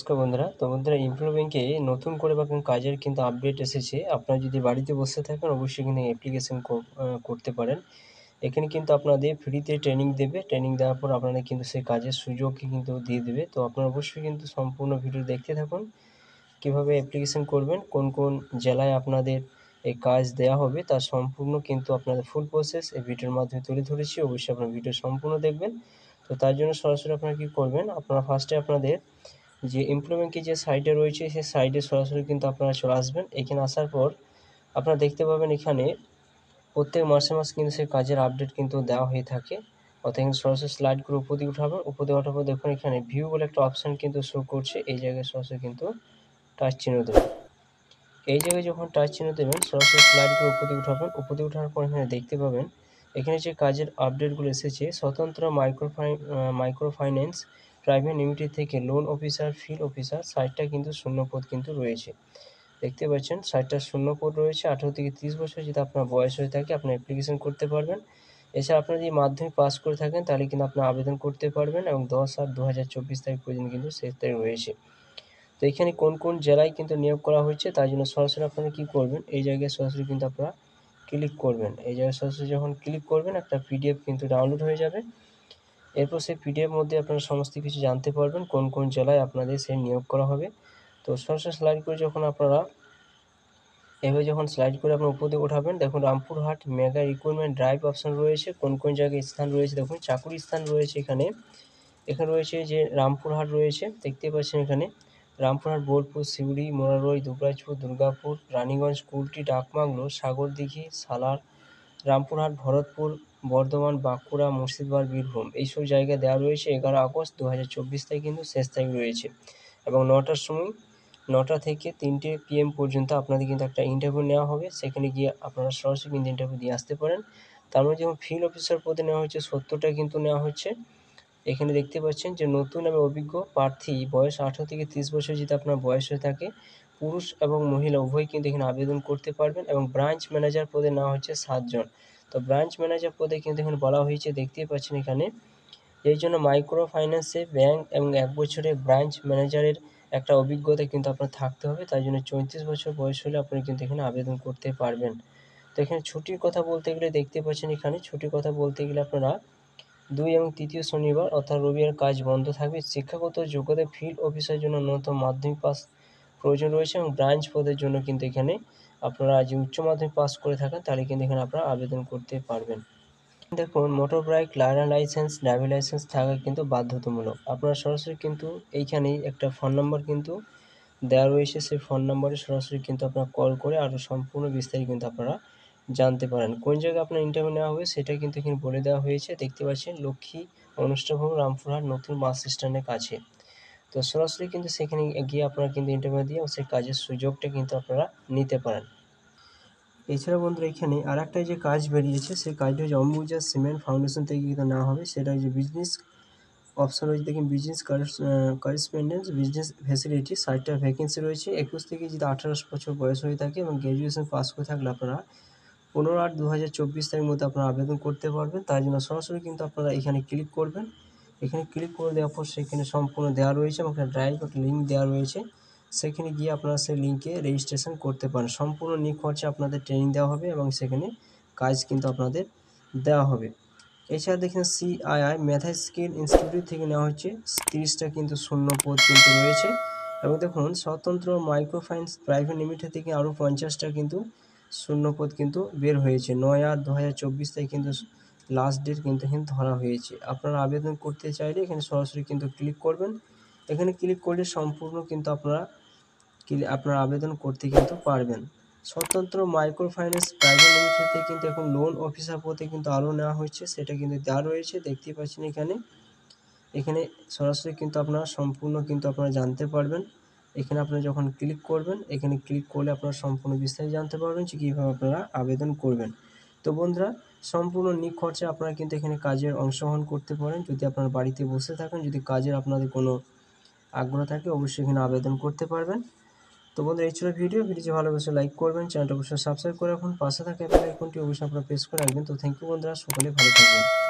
নমস্কার বন্ধুরা। তো বন্ধুরা, ইমপ্লো ব্যাংকে নতুন করে বা কোনো কাজের কিন্তু আপডেট এসেছে। আপনারা যদি বাড়িতে বসে থাকেন অবশ্যই এখানে অ্যাপ্লিকেশন করতে পারেন। এখানে কিন্তু আপনাদের ফ্রিতে ট্রেনিং দেবে। ট্রেনিং দেওয়ার পর আপনাদের কিন্তু সেই কাজের সুযোগ কিন্তু দিয়ে দেবে। তো আপনারা অবশ্যই কিন্তু সম্পূর্ণ ভিডিও দেখতে থাকুন। কীভাবে অ্যাপ্লিকেশন করবেন, কোন কোন জেলায় আপনাদের এই কাজ দেওয়া হবে তার সম্পূর্ণ কিন্তু আপনাদের ফুল প্রসেস এই ভিডিওর মাধ্যমে তুলে ধরেছি। অবশ্যই আপনারা ভিডিও সম্পূর্ণ দেখবেন। তো তার জন্য সরাসরি আপনারা কী করবেন, আপনারা ফার্স্টে আপনাদের যে ইমপ্লো ব্যাংকের যে সাইটে রয়েছে সেই সাইটে সরাসরি কিন্তু আপনারা চলে আসবেন। এখানে আসার পর আপনারা দেখতে পাবেন এখানে প্রত্যেক মাসে কিন্তু সেই কাজের আপডেট কিন্তু দেওয়া হয়ে থাকে। অর্থাৎ এখানে সরাসরি স্লাইড করে উপর দিকে উঠাবেন। উপর দিকে ওঠার পর দেখুন এখানে ভিউ বলে একটা অপশান কিন্তু শো করছে। এই জায়গায় সরাসরি কিন্তু টাচ চিহ্ন দেবেন। এই জায়গায় যখন টাচ চিহ্ন দেবেন সরাসরি স্লাইড করে উপর দিকে উঠাবেন। উপর দিকে ওঠার পর এখানে দেখতে পাবেন এখানে যে কাজের আপডেটগুলো এসেছে, স্বতন্ত্র মাইক্রো ফাইন্যান্স প্রাইভেট লিমিটেড থেকে লোন অফিসার, ফিল্ড অফিসার সাইটটা কিন্তু শূন্য পদ কিন্তু রয়েছে। দেখতে পাচ্ছেন সাইটটা শূন্য পদ রয়েছে। 18 থেকে 30 বছর যদি আপনার বয়স হয়ে থাকে আপনি অ্যাপ্লিকেশন করতে পারবেন। এছাড়া আপনারা যদি মাধ্যমিক পাস করে থাকেন তাহলে কিন্তু আপনারা আবেদন করতে পারবেন এবং 10/8/2024 তারিখ পর্যন্ত কিন্তু শেষ তারিখ রয়েছে। তো এখানে কোন কোন জেলায় কিন্তু নিয়োগ করা হয়েছে তার জন্য সরাসরি আপনারা কী করবেন, এই জায়গায় সরাসরি কিন্তু আপনারা ক্লিক করবেন। এই জায়গায় সরাসরি যখন ক্লিক করবেন একটা পিডিএফ কিন্তু ডাউনলোড হয়ে যাবে। এরপর সেই পিডিএফ মধ্যে আপনারা সমস্ত কিছু জানতে পারবেন কোন কোন জেলায় আপনাদের সেই নিয়োগ করা হবে। তো সরাসরি স্লাইড করে যখন আপনারা এভাবে যখন স্লাইড করে আপনার উপর দিকে ওঠাবেন, দেখুন Rampurhat mega recruitment drive option রয়েছে। কোন কোন জায়গায় স্থান রয়েছে দেখুন, চাকুরি স্থান রয়েছে এখানে রয়েছে যে রামপুরহাট রয়েছে, দেখতে পাচ্ছেন এখানে রামপুরহাট, বোলপুর, সিউড়ি, মোরারই, দুবরাজপুর, দুর্গাপুর, রানীগঞ্জ, কুলটি, ডাকবাংলো, সাগরদিঘি, সালার, রামপুরহাট, ভরতপুর, বর্ধমান, বাঁকুড়া, মুর্শিদাবাদ, বীরভূম এইসব জায়গায় দেওয়া রয়েছে। 11 আগস্ট 2024 তারিখ কিন্তু শেষ তারিখ রয়েছে এবং 9টার সময় 9টা থেকে 3টে PM পর্যন্ত আপনাদের কিন্তু একটা ইন্টারভিউ নেওয়া হবে। সেখানে গিয়ে আপনারা সরাসরি কিন্তু ইন্টারভিউ দিয়ে আসতে পারেন। তার মধ্যে যেমন ফিল্ড অফিসার পদে নেওয়া হচ্ছে 70টা কিন্তু নেওয়া হচ্ছে। এখানে দেখতে পাচ্ছেন যে নতুন এবং অভিজ্ঞ প্রার্থী বয়স 18 থেকে 30 বছর যদি আপনার বয়স হয়ে থাকে, পুরুষ এবং মহিলা উভয়ই কিন্তু এখানে আবেদন করতে পারবেন এবং ব্রাঞ্চ ম্যানেজার পদে নেওয়া হচ্ছে 7 জন। তো ব্রাঞ্চ ম্যানেজার পদে কিন্তু এখানে বলা হয়েছে, দেখতেই পাচ্ছেন এখানে এই জন্য মাইক্রো ফাইন্যান্সে ব্যাংক এবং 1 বছরের ব্রাঞ্চ ম্যানেজারের একটা অভিজ্ঞতা কিন্তু আপনার থাকতে হবে। তাই জন্য 34 বছর বয়স হলে আপনি কিন্তু এখানে আবেদন করতে পারবেন। তো এখানে ছুটির কথা বলতে গেলে দেখতে পাচ্ছেন এখানে ছুটির কথা বলতে গেলে আপনারা 2 এবং 3য় শনিবার অর্থাৎ রবিবার কাজ বন্ধ থাকবে। শিক্ষাগত যোগ্যতা ফিল্ড অফিসারের জন্য ন্যূনতম মাধ্যমিক পাস প্রয়োজন রয়েছে এবং ব্রাঞ্চ পদের জন্য কিন্তু এখানে আপনারা যে উচ্চ মাধ্যমিক পাস করে থাকেন তাহলে কিন্তু এখানে আপনারা আবেদন করতে পারবেন। দেখুন motor bike learner licence, driving licence থাকা কিন্তু বাধ্যতামূলক। আপনারা সরাসরি কিন্তু এইখানেই একটা ফোন নাম্বার কিন্তু দেওয়া রয়েছে, সেই ফোন নম্বরে সরাসরি কিন্তু আপনারা কল করে আরও সম্পূর্ণ বিস্তারিত কিন্তু আপনারা জানতে পারেন। কোন জায়গায় আপনার ইন্টারভিউ নেওয়া হবে সেটা কিন্তু এখানে বলে দেওয়া হয়েছে। দেখতে পাচ্ছেন লক্ষ্মী অনুষ্ঠান ভবন, রামপুরহাট নতুন বাস স্ট্যান্ডের কাছে। তো সরাসরি কিন্তু সেখানে গিয়ে আপনারা কিন্তু ইন্টারভিউ দিয়ে সেই কাজের সুযোগটা কিন্তু আপনারা নিতে পারেন। এছাড়া বন্ধুরা এখানে আরেকটা যে কাজ বেরিয়েছে সেই কাজটা হচ্ছে অম্বুজা সিমেন্ট ফাউন্ডেশন থেকে কিন্তু নেওয়া হবে। সেটা হচ্ছে বিজনেস অপশন রয়েছে, দেখুন বিজনেস করেসপন্ডেন্স বিজনেস ফ্যাসিলিটি 60টা ভ্যাকেন্সি রয়েছে। 21 থেকে যদি 18 বছর বয়স হয়ে থাকে এবং গ্র্যাজুয়েশন পাস করে থাকলে আপনারা 15/8/2024 তারিখ মধ্যে আপনারা আবেদন করতে পারবেন। তার জন্য সরাসরি কিন্তু আপনারা এখানে ক্লিক করবেন। এখানে ক্লিক করে দেওয়ার পর সেখানে সম্পূর্ণ দেওয়া রয়েছে এবং একটা ড্রাইভ একটা লিঙ্ক দেওয়া রয়েছে। সেখানে গিয়ে আপনারা সেই লিঙ্কে রেজিস্ট্রেশন করতে পারেন। সম্পূর্ণ নিখরচে আপনাদের ট্রেনিং দেওয়া হবে এবং সেখানে কাজ কিন্তু আপনাদের দেওয়া হবে। এছাড়া দেখেন CII মেধা স্কিল ইনস্টিটিউট থেকে নেওয়া হচ্ছে 30টা কিন্তু শূন্য পদ কিন্তু রয়েছে এবং দেখুন স্বতন্ত্র মাইক্রো ফাইন্যান্স প্রাইভেট লিমিটেড থেকে আরও 50টা কিন্তু শূন্য পদ কিন্তু বের হয়েছে। 9/8/2024 তারিখ কিন্তু লাস্ট ডেট কিন্তু এখানে ধরা হয়েছে। আপনারা আবেদন করতে চাইলে এখানে সরাসরি কিন্তু ক্লিক করবেন। এখানে ক্লিক করলে সম্পূর্ণ কিন্তু আপনারা আবেদন করতে কিন্তু পারবেন। স্বতন্ত্র মাইক্রো ফাইন্যান্স প্রাইভেট লিমিটেড থেকে কিন্তু এখন লোন অফিসার পদে কিন্তু আরও নেওয়া হয়েছে, সেটা কিন্তু দেওয়া রয়েছে। দেখতেই পাচ্ছেন এখানে সরাসরি কিন্তু আপনারা সম্পূর্ণ কিন্তু আপনারা জানতে পারবেন। এখানে আপনারা যখন ক্লিক করবেন, এখানে ক্লিক করলে আপনারা সম্পূর্ণ বিস্তারিত জানতে পারবেন যে কীভাবে আপনারা আবেদন করবেন। তো বন্ধুরা, সম্পূর্ণ নিখরচে আপনারা কিন্তু এখানে কাজের অংশগ্রহণ করতে পারেন। যদি আপনারা বাড়িতে বসে থাকেন, যদি কাজের আপনাদের কোনো আগ্রহ থাকে অবশ্যই এখানে আবেদন করতে পারবেন। তো বন্ধুরা, এই ছিল ভিডিওটি ভালোবেসে লাইক করবেন, চ্যানেলটা অবশ্যই সাবস্ক্রাইব করে রাখুন, পাশে থাকা বেল আইকনটি অবশ্যই আপনারা প্রেস করে রাখবেন। তো থ্যাংক ইউ বন্ধুরা, সকলে ভালো থাকবেন।